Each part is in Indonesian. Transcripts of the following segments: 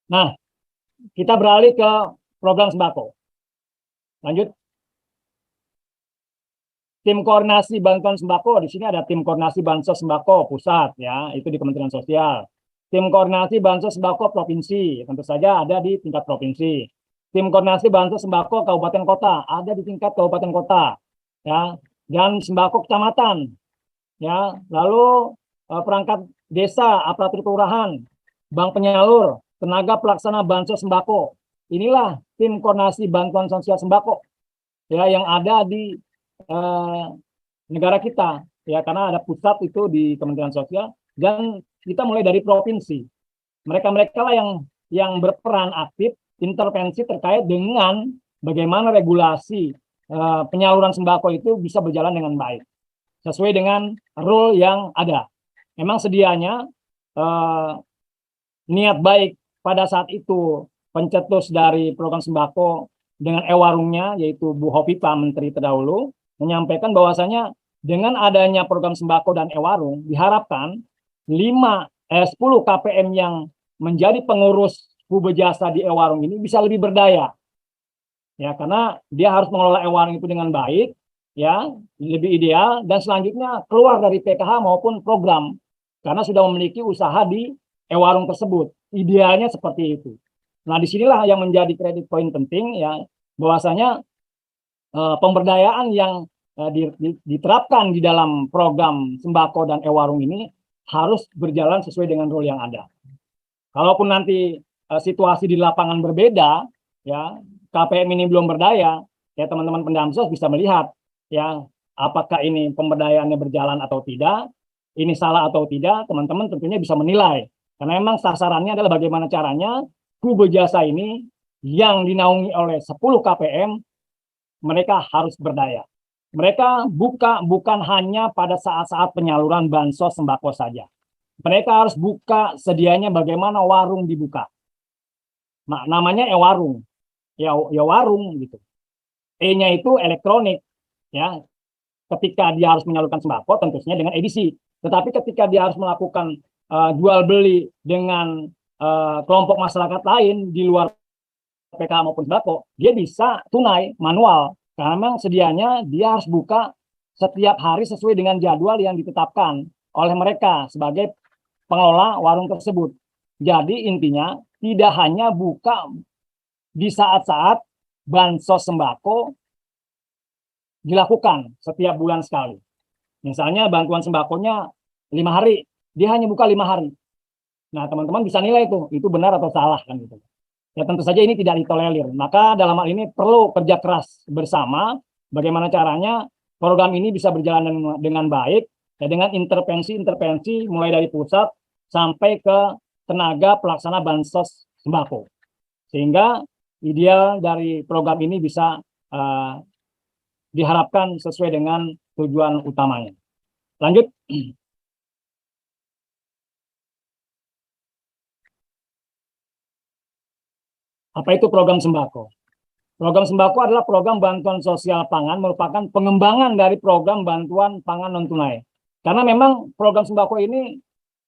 Nah, kita beralih ke program sembako. Lanjut. Tim koordinasi bantuan sembako, di sini ada tim koordinasi bansos sembako pusat, ya, itu di Kementerian Sosial. Tim koordinasi bansos sembako provinsi, tentu saja ada di tingkat provinsi. Tim koordinasi bansos sembako kabupaten kota, ada di tingkat kabupaten kota, ya, dan sembako kecamatan, ya. Lalu perangkat desa, aparatur kelurahan, bank penyalur, tenaga pelaksana bansos sembako. Inilah tim koordinasi bantuan sosial sembako, ya, yang ada di eh, negara kita, ya, karena ada pusat itu di Kementerian Sosial dan kita mulai dari provinsi. Mereka-mereka lah yang berperan aktif intervensi terkait dengan bagaimana regulasi penyaluran sembako itu bisa berjalan dengan baik sesuai dengan rule yang ada. Memang sedianya eh, niat baik pada saat itu pencetus dari program sembako dengan e-warungnya, yaitu Bu Hopipa, Menteri terdahulu, menyampaikan bahwasanya dengan adanya program sembako dan e-warung diharapkan 10 KPM yang menjadi pengurus Bujasa di e-warung ini bisa lebih berdaya, ya, karena dia harus mengelola e-warung itu dengan baik, ya, lebih ideal, dan selanjutnya keluar dari PKH maupun program karena sudah memiliki usaha di e-warung tersebut. Idealnya seperti itu. Nah, disinilah yang menjadi kredit poin penting, ya, bahwasanya pemberdayaan yang diterapkan di dalam program sembako dan e-warung ini harus berjalan sesuai dengan rule yang ada. Kalaupun nanti situasi di lapangan berbeda, ya, KPM ini belum berdaya, ya, teman-teman Pendamsos bisa melihat, ya, apakah ini pemberdayaannya berjalan atau tidak, ini salah atau tidak, teman-teman tentunya bisa menilai. Karena memang sasarannya adalah bagaimana caranya Bujasa ini yang dinaungi oleh 10 KPM, mereka harus berdaya. Mereka bukan hanya pada saat-saat penyaluran bansos sembako saja. Mereka harus buka sedianya bagaimana warung dibuka. Nah, namanya e-warung. Ya warung gitu. E-nya itu elektronik, ya. Ketika dia harus menyalurkan sembako tentunya dengan edisi. Tetapi ketika dia harus melakukan jual beli dengan kelompok masyarakat lain di luar PKH maupun sembako, dia bisa tunai manual. Karena memang sedianya dia harus buka setiap hari sesuai dengan jadwal yang ditetapkan oleh mereka sebagai pengelola warung tersebut. Jadi intinya tidak hanya buka di saat-saat bansos sembako dilakukan setiap bulan sekali. Misalnya bantuan sembakonya 5 hari, dia hanya buka 5 hari. Nah, teman-teman bisa nilai itu benar atau salah kan gitu. Ya tentu saja ini tidak ditolerir. Maka dalam hal ini perlu kerja keras bersama bagaimana caranya program ini bisa berjalan dengan baik, ya, dengan intervensi-intervensi mulai dari pusat sampai ke tenaga pelaksana bansos sembako. Sehingga ideal dari program ini bisa diharapkan sesuai dengan tujuan utamanya. Lanjut. Apa itu program sembako? Program sembako adalah program bantuan sosial pangan, merupakan pengembangan dari program bantuan pangan non tunai. Karena memang program sembako ini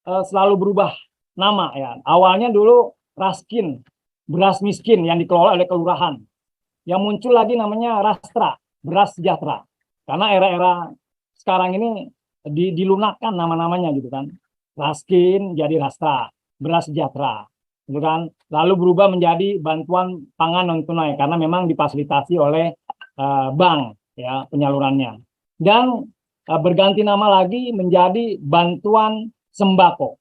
selalu berubah nama, ya. Awalnya dulu Raskin, beras miskin yang dikelola oleh kelurahan. Yang muncul lagi namanya Rastra, beras sejahtera. Karena era-era sekarang ini dilunakkan nama-namanya gitu kan. Raskin jadi Rastra, beras sejahtera, gitu kan. Lalu berubah menjadi bantuan pangan non tunai karena memang difasilitasi oleh bank, ya, penyalurannya. Dan berganti nama lagi menjadi bantuan sembako.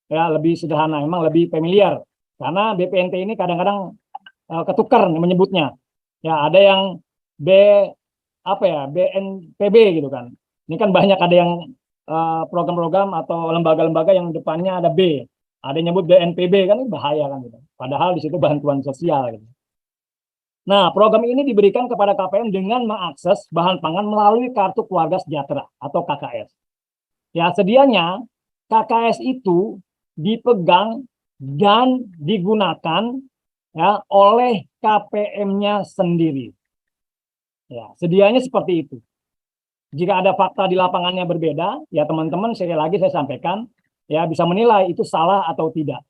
Ya, lebih sederhana, memang lebih familiar. Karena BPNT ini kadang-kadang ketukar menyebutnya. Ya, ada yang B apa ya, BNPB gitu kan. Ini kan banyak ada yang program-program atau lembaga-lembaga yang depannya ada B. Ada yang nyebut BNPB kan, ini bahaya kan gitu. Padahal di situ bantuan sosial gitu. Nah, program ini diberikan kepada KPM dengan mengakses bahan pangan melalui Kartu Keluarga Sejahtera atau KKS. Ya, sedianya KKS itu dipegang dan digunakan, ya, oleh KPM-nya sendiri. Ya, sedianya seperti itu. Jika ada fakta di lapangannya berbeda, ya teman-teman sekali lagi saya sampaikan, ya, bisa menilai itu salah atau tidak.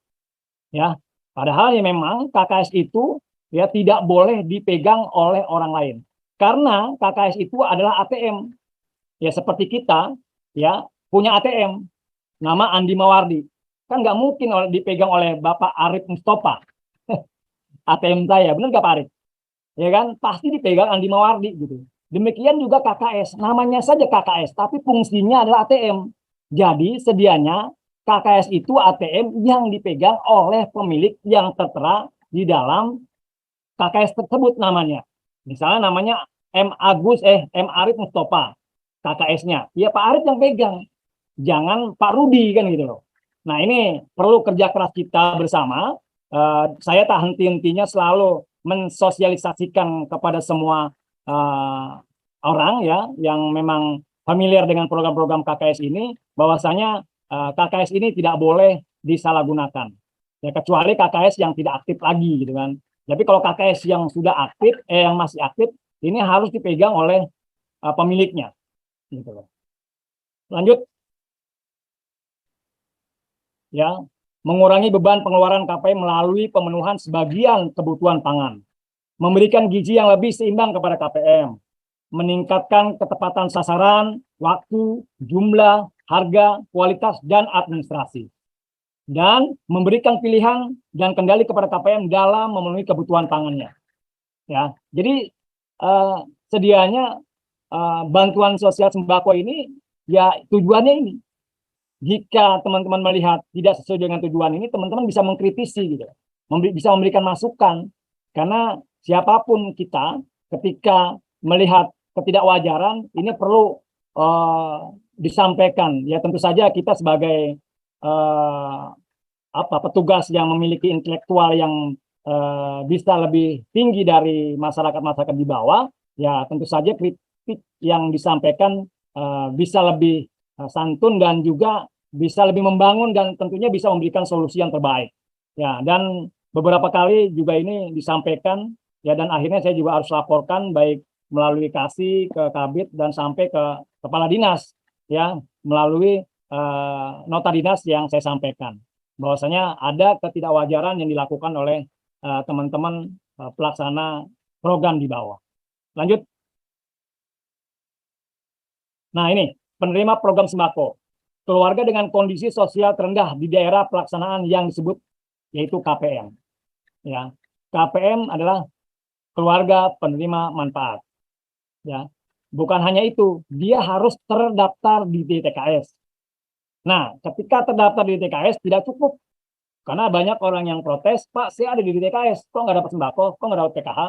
Ya, Padahal ya memang KKS itu ya tidak boleh dipegang oleh orang lain. Karena KKS itu adalah ATM. Ya seperti kita ya punya ATM nama Andi Mawardi. Kan nggak mungkin dipegang oleh Bapak Arif Mustofa ATM saya, benar nggak Pak Arif? Ya kan pasti dipegang Andi Mawardi gitu. Demikian juga KKS, namanya saja KKS, tapi fungsinya adalah ATM. Jadi sedianya KKS itu ATM yang dipegang oleh pemilik yang tertera di dalam KKS tersebut namanya. Misalnya namanya M Arif Mustofa, KKS-nya. Ya Pak Arif yang pegang, jangan Pak Rudi kan gitu loh. Nah ini perlu kerja keras kita bersama. Saya tak henti-hentinya selalu mensosialisasikan kepada semua orang ya yang memang familiar dengan program-program KKS ini, bahwasanya KKS ini tidak boleh disalahgunakan. Ya kecuali KKS yang tidak aktif lagi gitu kan. Tapi kalau KKS yang sudah aktif, yang masih aktif, ini harus dipegang oleh pemiliknya. Gitu loh. Lanjut. Ya, mengurangi beban pengeluaran KPM melalui pemenuhan sebagian kebutuhan pangan, memberikan gizi yang lebih seimbang kepada KPM, meningkatkan ketepatan sasaran, waktu, jumlah, harga, kualitas, dan administrasi, dan memberikan pilihan dan kendali kepada KPM dalam memenuhi kebutuhan pangannya. Ya, jadi sedianya bantuan sosial sembako ini ya tujuannya ini. Jika teman-teman melihat tidak sesuai dengan tujuan ini, teman-teman bisa mengkritisi gitu, bisa memberikan masukan. Karena siapapun kita, ketika melihat ketidakwajaran, ini perlu disampaikan. Ya tentu saja kita sebagai petugas yang memiliki intelektual yang bisa lebih tinggi dari masyarakat-masyarakat di bawah, ya tentu saja kritik yang disampaikan bisa lebih santun dan juga bisa lebih membangun dan tentunya bisa memberikan solusi yang terbaik. Ya, dan beberapa kali juga ini disampaikan ya dan akhirnya saya juga harus laporkan baik melalui Kasih ke Kabid dan sampai ke kepala dinas ya melalui nota dinas yang saya sampaikan bahwasanya ada ketidakwajaran yang dilakukan oleh teman-teman pelaksana program di bawah. Lanjut. Nah, ini penerima program sembako. Keluarga dengan kondisi sosial terendah di daerah pelaksanaan yang disebut yaitu KPM. Ya, KPM adalah keluarga penerima manfaat. Ya, bukan hanya itu, dia harus terdaftar di DTKS. Nah, ketika terdaftar di DTKS tidak cukup, karena banyak orang yang protes, Pak, saya ada di DTKS, kok nggak dapat sembako, kok nggak dapat PKH?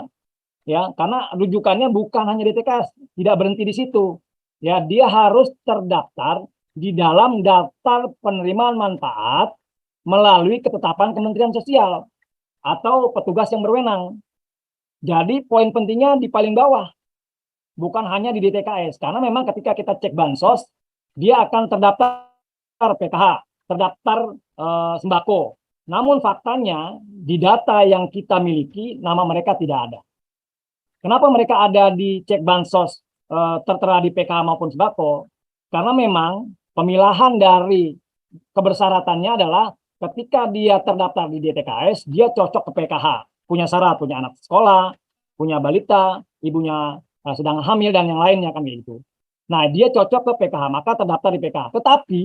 Ya, karena rujukannya bukan hanya DTKS, tidak berhenti di situ. Ya, dia harus terdaftar di dalam daftar penerimaan manfaat melalui ketetapan Kementerian Sosial atau petugas yang berwenang. Jadi poin pentingnya di paling bawah, bukan hanya di DTKS. Karena memang ketika kita cek bansos, dia akan terdaftar PKH, terdaftar sembako. Namun faktanya di data yang kita miliki, nama mereka tidak ada. Kenapa mereka ada di cek bansos tertera di PKH maupun sembako? Karena memang pemilahan dari kebersyaratannya adalah ketika dia terdaftar di DTKS, dia cocok ke PKH. Punya syarat, punya anak sekolah, punya balita, ibunya sedang hamil, dan yang lainnya kan gitu. Nah, dia cocok ke PKH, maka terdaftar di PKH. Tetapi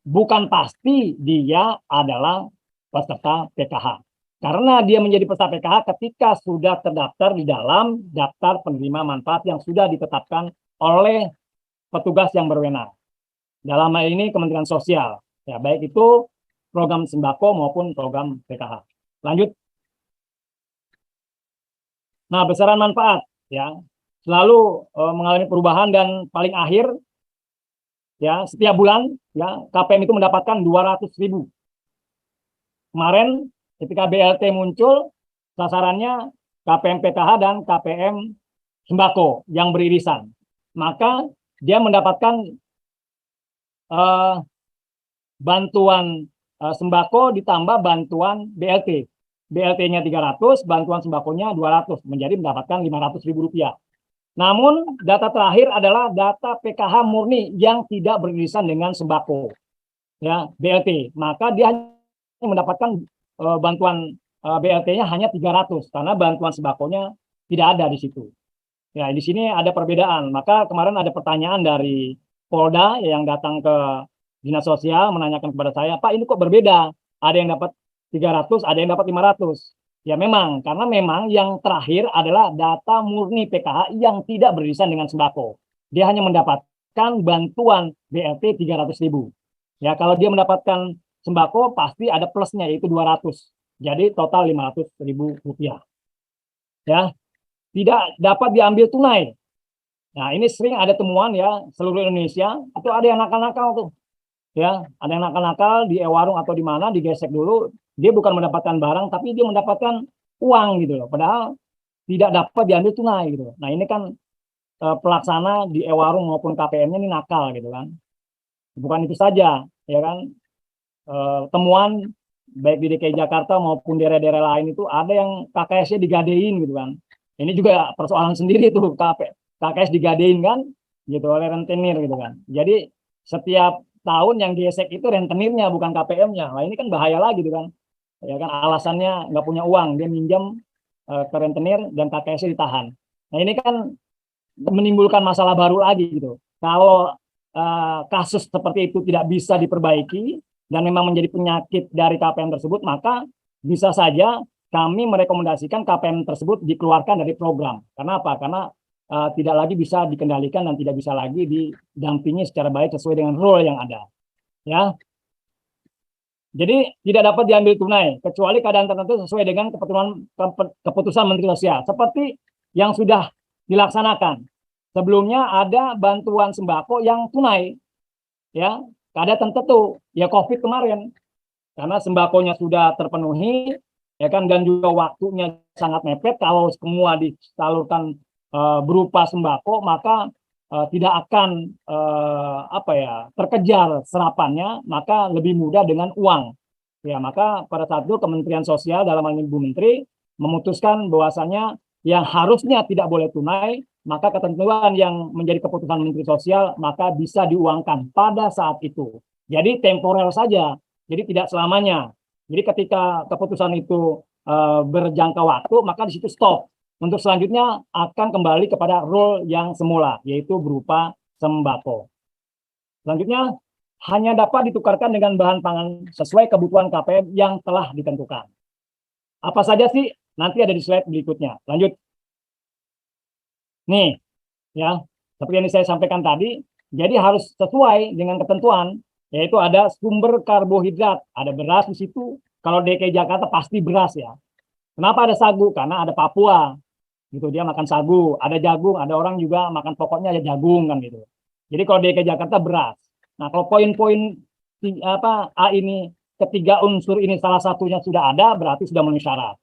bukan pasti dia adalah peserta PKH. Karena dia menjadi peserta PKH ketika sudah terdaftar di dalam daftar penerima manfaat yang sudah ditetapkan oleh petugas yang berwenang. Dalam hal ini Kementerian Sosial, ya baik itu program sembako maupun program PKH. Lanjut. Nah, besaran manfaat ya selalu mengalami perubahan dan paling akhir ya setiap bulan ya KPM itu mendapatkan 200.000. Kemarin ketika BLT muncul sasarannya KPM PKH dan KPM sembako yang beririsan. Maka dia mendapatkan bantuan sembako ditambah bantuan BLT. BLT-nya 300, bantuan sembakonya 200, menjadi mendapatkan 500.000 rupiah. Namun data terakhir adalah data PKH murni yang tidak beririsan dengan sembako, ya BLT. Maka dia mendapatkan bantuan BLT-nya hanya 300 karena bantuan sembakonya tidak ada di situ. Ya, di sini ada perbedaan. Maka kemarin ada pertanyaan dari Polda yang datang ke Dinas Sosial menanyakan kepada saya, Pak, ini kok berbeda? Ada yang dapat 300, ada yang dapat 500. Ya memang, karena memang yang terakhir adalah data murni PKH yang tidak beririsan dengan sembako. Dia hanya mendapatkan bantuan BLT 300.000. Ya, kalau dia mendapatkan sembako pasti ada plusnya yaitu 200. Jadi total 500.000 rupiah. Ya, tidak dapat diambil tunai. Nah, ini sering ada temuan ya, seluruh Indonesia, itu ada yang nakal-nakal tuh. Ya, ada yang nakal-nakal di e-warung atau di mana, digesek dulu, dia bukan mendapatkan barang, tapi dia mendapatkan uang gitu loh. Padahal tidak dapat diambil tunai gitu. Nah, ini kan pelaksana di e-warung maupun KPM-nya ini nakal gitu kan. Bukan itu saja, ya kan. Temuan baik di DKI Jakarta maupun daerah-daerah lain itu ada yang KKS-nya digadein gitu kan. Ini juga persoalan sendiri tuh, KKS digadein kan gitu oleh rentenir gitu kan. Jadi setiap tahun yang gesek itu rentenirnya bukan KPM-nya. Nah, ini kan bahaya lagi gitu kan. Ya kan alasannya nggak punya uang, dia minjam ke rentenir dan KKS-nya ditahan. Nah, ini kan menimbulkan masalah baru lagi gitu. Kalau kasus seperti itu tidak bisa diperbaiki dan memang menjadi penyakit dari KPM tersebut, maka bisa saja kami merekomendasikan KPM tersebut dikeluarkan dari program. Karena apa? Karena tidak lagi bisa dikendalikan dan tidak bisa lagi didampingi secara baik sesuai dengan role yang ada. Ya, jadi tidak dapat diambil tunai kecuali keadaan tertentu sesuai dengan keputusan Menteri Sosial. Seperti yang sudah dilaksanakan. Sebelumnya ada bantuan sembako yang tunai, ya, keadaan tertentu, ya COVID kemarin, karena sembakonya sudah terpenuhi, ya kan, dan juga waktunya sangat mepet. Kalau semua disalurkan berupa sembako, maka tidak akan terkejar serapannya, maka lebih mudah dengan uang. Ya, maka pada saat itu Kementerian Sosial dalam hal ini Bu Menteri memutuskan bahwasanya yang harusnya tidak boleh tunai, maka ketentuan yang menjadi keputusan Menteri Sosial maka bisa diuangkan pada saat itu. Jadi temporer saja, jadi tidak selamanya. Jadi ketika keputusan itu berjangka waktu, maka di situ stop. Untuk selanjutnya akan kembali kepada rule yang semula, yaitu berupa sembako. Selanjutnya, hanya dapat ditukarkan dengan bahan pangan sesuai kebutuhan KPM yang telah ditentukan. Apa saja sih? Nanti ada di slide berikutnya. Lanjut. Nih, ya, seperti yang saya sampaikan tadi, jadi harus sesuai dengan ketentuan, yaitu ada sumber karbohidrat, ada beras di situ. Kalau DKI Jakarta pasti beras ya. Kenapa ada sagu? Karena ada Papua, gitu, dia makan sagu. Ada jagung, ada orang juga makan pokoknya ada jagung kan gitu. Jadi kalau DKI Jakarta beras. Nah, kalau poin-poin A ini ketiga unsur ini salah satunya sudah ada, berarti sudah memenuhi syarat.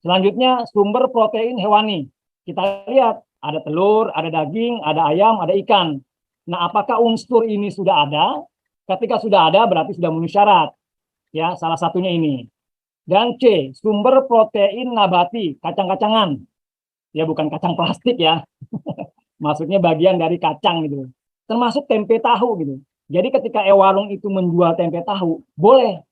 Selanjutnya sumber protein hewani. Kita lihat ada telur, ada daging, ada ayam, ada ikan. Nah, apakah unsur ini sudah ada? Ketika sudah ada berarti sudah memenuhi syarat. Ya, salah satunya ini. Dan C, sumber protein nabati, kacang-kacangan. Ya, bukan kacang plastik ya. Maksudnya bagian dari kacang gitu. Termasuk tempe tahu gitu. Jadi ketika e-warung itu menjual tempe tahu, boleh.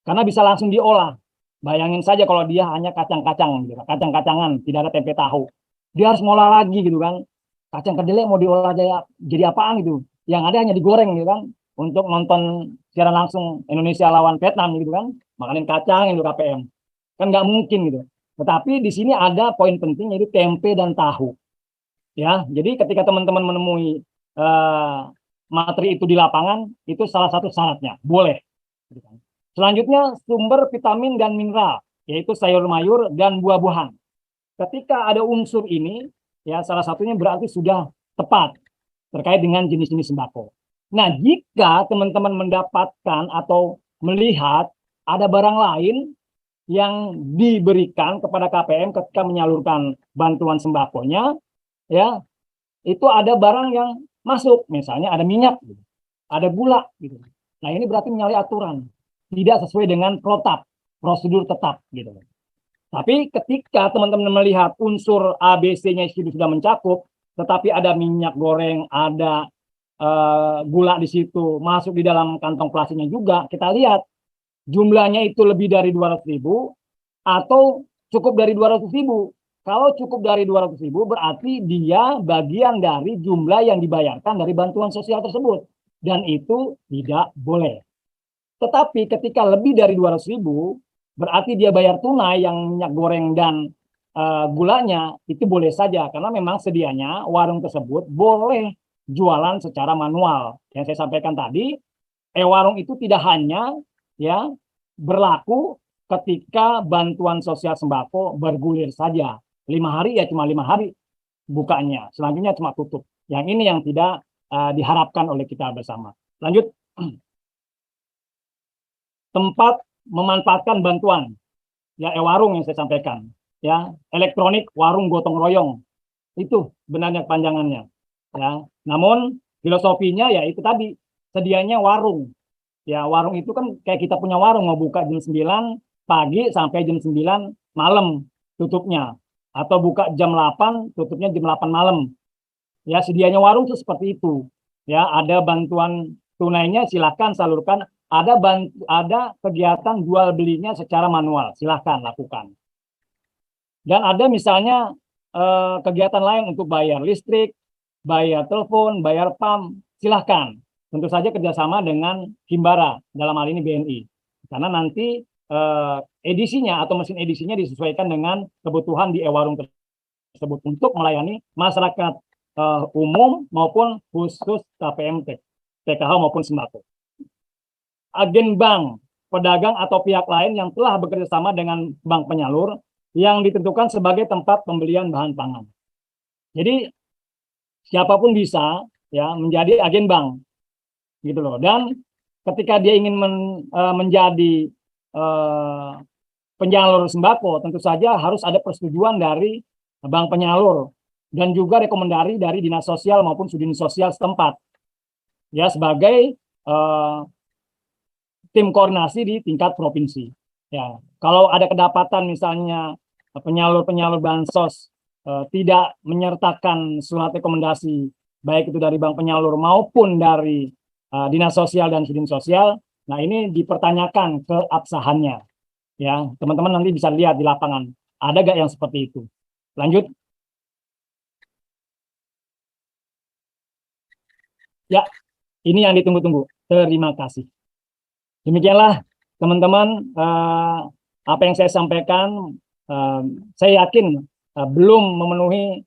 Karena bisa langsung diolah. Bayangin saja kalau dia hanya kacang-kacang, gitu, kacang-kacangan, tidak ada tempe tahu. Dia harus ngolah lagi gitu kan. Kacang kedelai mau diolah jadi apaan gitu. Yang ada hanya digoreng gitu kan. Untuk nonton siaran langsung Indonesia lawan Vietnam gitu kan. Makanin kacang itu KPM. Kan nggak mungkin gitu. Tetapi di sini ada poin penting yaitu tempe dan tahu. Ya, jadi ketika teman-teman menemui materi itu di lapangan, itu salah satu syaratnya, boleh. Selanjutnya sumber vitamin dan mineral, yaitu sayur mayur dan buah-buahan. Ketika ada unsur ini, ya salah satunya berarti sudah tepat terkait dengan jenis-jenis sembako. Nah, jika teman-teman mendapatkan atau melihat ada barang lain yang diberikan kepada KPM ketika menyalurkan bantuan sembakonya, ya itu ada barang yang masuk, misalnya ada minyak, ada gula, gitu. Nah, ini berarti menyalahi aturan, tidak sesuai dengan protap, prosedur tetap, gitu. Tapi ketika teman-teman melihat unsur ABC-nya sudah mencakup, tetapi ada minyak goreng, ada gula di situ, masuk di dalam kantong plastiknya juga, kita lihat jumlahnya itu lebih dari 200.000, atau cukup dari 200.000. Kalau cukup dari 200.000 berarti dia bagian dari jumlah yang dibayarkan dari bantuan sosial tersebut. Dan itu tidak boleh. Tetapi ketika lebih dari 200.000, berarti dia bayar tunai yang minyak goreng dan gulanya, itu boleh saja. Karena memang sedianya warung tersebut boleh jualan secara manual. Yang saya sampaikan tadi, warung itu tidak hanya ya berlaku ketika bantuan sosial sembako bergulir saja. 5 hari ya cuma 5 hari bukanya, selanjutnya cuma tutup. Yang ini yang tidak diharapkan oleh kita bersama. Lanjut, tempat memanfaatkan bantuan, ya warung yang saya sampaikan, ya elektronik warung gotong royong, itu benarnya panjangannya. Ya, namun filosofinya ya itu tadi, sedianya warung. Ya warung itu kan kayak kita punya warung, mau buka jam 9 pagi sampai jam 9 malam tutupnya. Atau buka jam 8, tutupnya jam 8 malam. Ya, sedianya warung itu seperti itu. Ya, ada bantuan tunainya silakan salurkan, ada kegiatan jual belinya secara manual, silakan lakukan. Dan ada misalnya kegiatan lain untuk bayar listrik, bayar telepon, bayar PAM, silahkan. Tentu saja kerjasama dengan Himbara, dalam hal ini BNI. Karena nanti edisinya atau mesin edisinya disesuaikan dengan kebutuhan di e-warung tersebut untuk melayani masyarakat umum maupun khusus KPMT, PKH maupun sembako. Agen bank, pedagang atau pihak lain yang telah bekerja sama dengan bank penyalur yang ditentukan sebagai tempat pembelian bahan pangan. Jadi siapapun bisa ya menjadi agen bank, gitu loh. Dan ketika dia ingin menjadi penyalur sembako, tentu saja harus ada persetujuan dari bank penyalur dan juga rekomendasi dari dinas sosial maupun sudin sosial setempat, ya sebagai tim koordinasi di tingkat provinsi. Ya, kalau ada kedapatan misalnya penyalur-penyalur bansos tidak menyertakan surat rekomendasi baik itu dari bank penyalur maupun dari dinas sosial dan sudin sosial, nah ini dipertanyakan keabsahannya. Ya, teman-teman nanti bisa lihat di lapangan, ada gak yang seperti itu. Lanjut. Ya, ini yang ditunggu-tunggu. Terima kasih. Demikianlah teman-teman apa yang saya sampaikan. Saya yakin belum memenuhi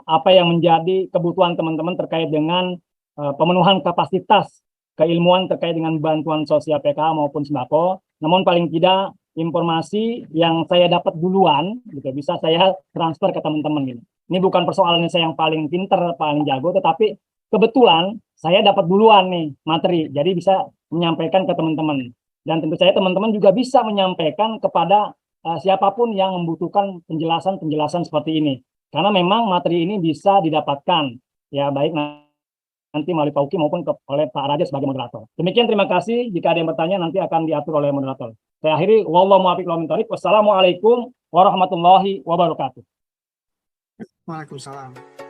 apa yang menjadi kebutuhan teman-teman terkait dengan pemenuhan kapasitas keilmuan terkait dengan bantuan sosial PKH maupun sembako. Namun paling tidak informasi yang saya dapat duluan gitu bisa saya transfer ke teman-teman gitu. Ini bukan persoalannya saya yang paling pinter, paling jago, tetapi kebetulan saya dapat duluan nih materi, jadi bisa menyampaikan ke teman-teman. Dan tentu saja teman-teman juga bisa menyampaikan kepada siapapun yang membutuhkan penjelasan-penjelasan seperti ini. Karena memang materi ini bisa didapatkan, ya baik nanti melalui Pak Uki maupun oleh Pak Raja sebagai moderator. Demikian, terima kasih. Jika ada yang bertanya nanti akan diatur oleh moderator. Saya akhiri, wallahu muwaffiq wal muwaffiq. Wassalamualaikum warahmatullahi wabarakatuh. Waalaikumsalam.